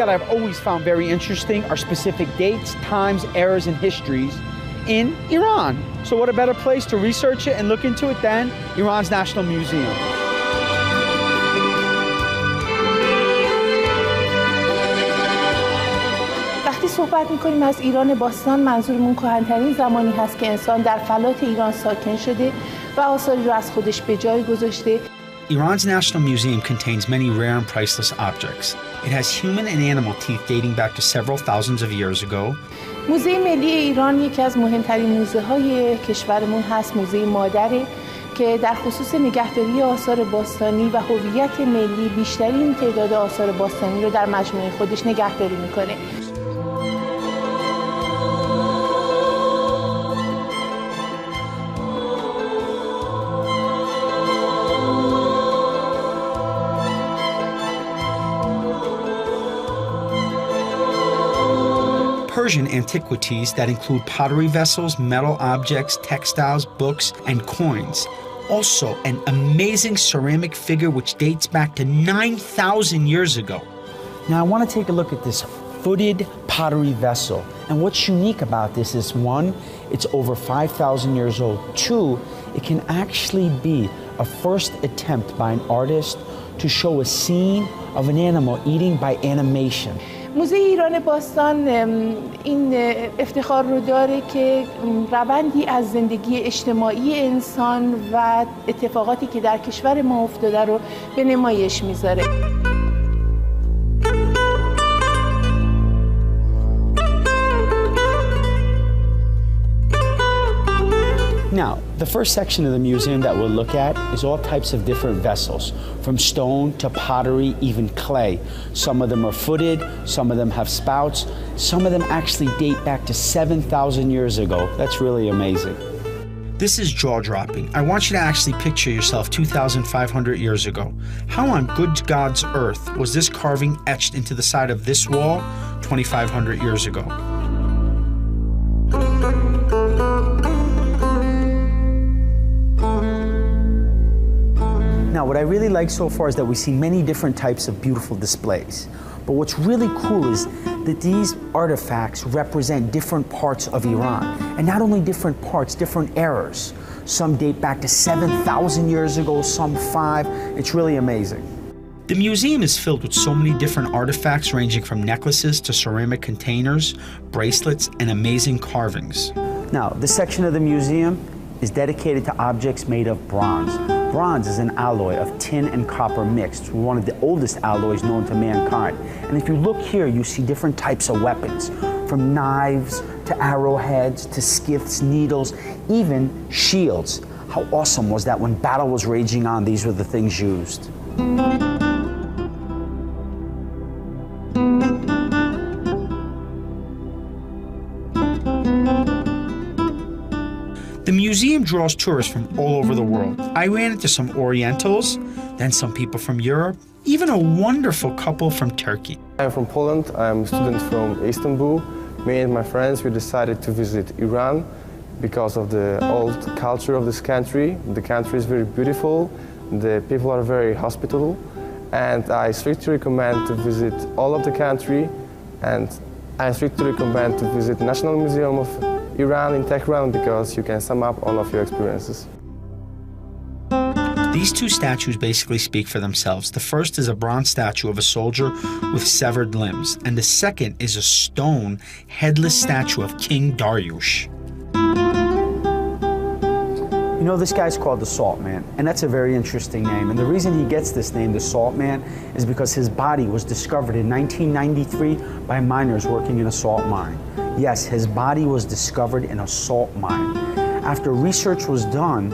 That I've always found very interesting are specific dates, times, eras, and histories in Iran. So what a better place to research it and look into it than Iran's National Museum. وقتی صحبت می‌کنیم از ایران باستان، منظورمون کهن‌ترین زمانی هست که انسان در فلات ایران ساکن شده و آثاری رو از خودش به جای گذاشته. Iran's National Museum contains many rare and priceless objects. It has human and animal teeth dating back to several thousands of years ago. موزه ملی ایران یکی از مهمترین موزه‌های کشورمون هست، موزه مادره که در خصوص نگهداری آثار باستانی و هویت ملی بیشترین تعداد آثار باستانی رو در مجموعه خودش نگهداری می‌کنه. Persian antiquities that include pottery vessels, metal objects, textiles, books, and coins. Also, an amazing ceramic figure which dates back to 9,000 years ago. Now, I want to take a look at this footed pottery vessel. And what's unique about this is, one, it's over 5,000 years old. Two, it can actually be a first attempt by an artist to show a scene of an animal eating by animation. موزه ایران باستان این افتخار رو داره که روندی از زندگی اجتماعی انسان و اتفاقاتی که در کشور ما افتاده رو به نمایش میذاره. Now, the first section of the museum that we'll look at is all types of different vessels, from stone to pottery, even clay. Some of them are footed, some of them have spouts, some of them actually date back to 7,000 years ago. That's really amazing. This is jaw-dropping. I want you to actually picture yourself 2,500 years ago. How on good God's earth was this carving etched into the side of this wall 2,500 years ago? Now, what I really like so far is that we see many different types of beautiful displays. But what's really cool is that these artifacts represent different parts of Iran. And not only different parts, different eras. Some date back to 7,000 years ago, some 5. It's really amazing. The museum is filled with so many different artifacts ranging from necklaces to ceramic containers, bracelets, and amazing carvings. Now, this section of the museum is dedicated to objects made of bronze. Bronze is an alloy of tin and copper mixed, one of the oldest alloys known to mankind. And if you look here, you see different types of weapons, from knives to arrowheads to skiffs, needles, even shields. How awesome was that when battle was raging on, these were the things used. The museum draws tourists from all over the world. I ran into some Orientals, then some people from Europe, even a wonderful couple from Turkey. I'm from Poland. I'm a student from Istanbul. Me and my friends, we decided to visit Iran because of the old culture of this country. The country is very beautiful. The people are very hospitable. And I strictly recommend to visit all of the country. And I strictly recommend to visit National Museum of Iran in Tehran because you can sum up all of your experiences. These two statues basically speak for themselves. The first is a bronze statue of a soldier with severed limbs, and the second is a stone, headless statue of King Dariush. You know, this guy's called the Salt Man, and that's a very interesting name. And the reason he gets this name, the Salt Man, is because his body was discovered in 1993 by miners working in a salt mine. Yes, his body was discovered in a salt mine. After research was done,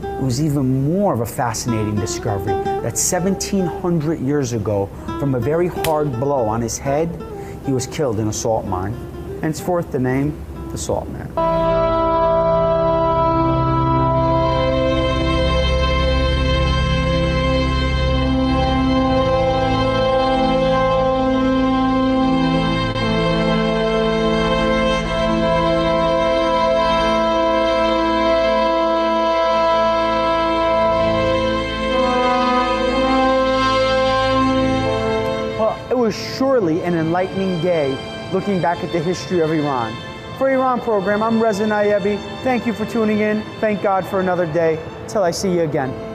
it was even more of a fascinating discovery that 1,700 years ago, from a very hard blow on his head, he was killed in a salt mine. Henceforth, the name, the Salt Man. Surely an enlightening day looking back at the history of Iran. For Iran Program, I'm Reza Nayebi. Thank you for tuning in. Thank God for another day. Till I see you again.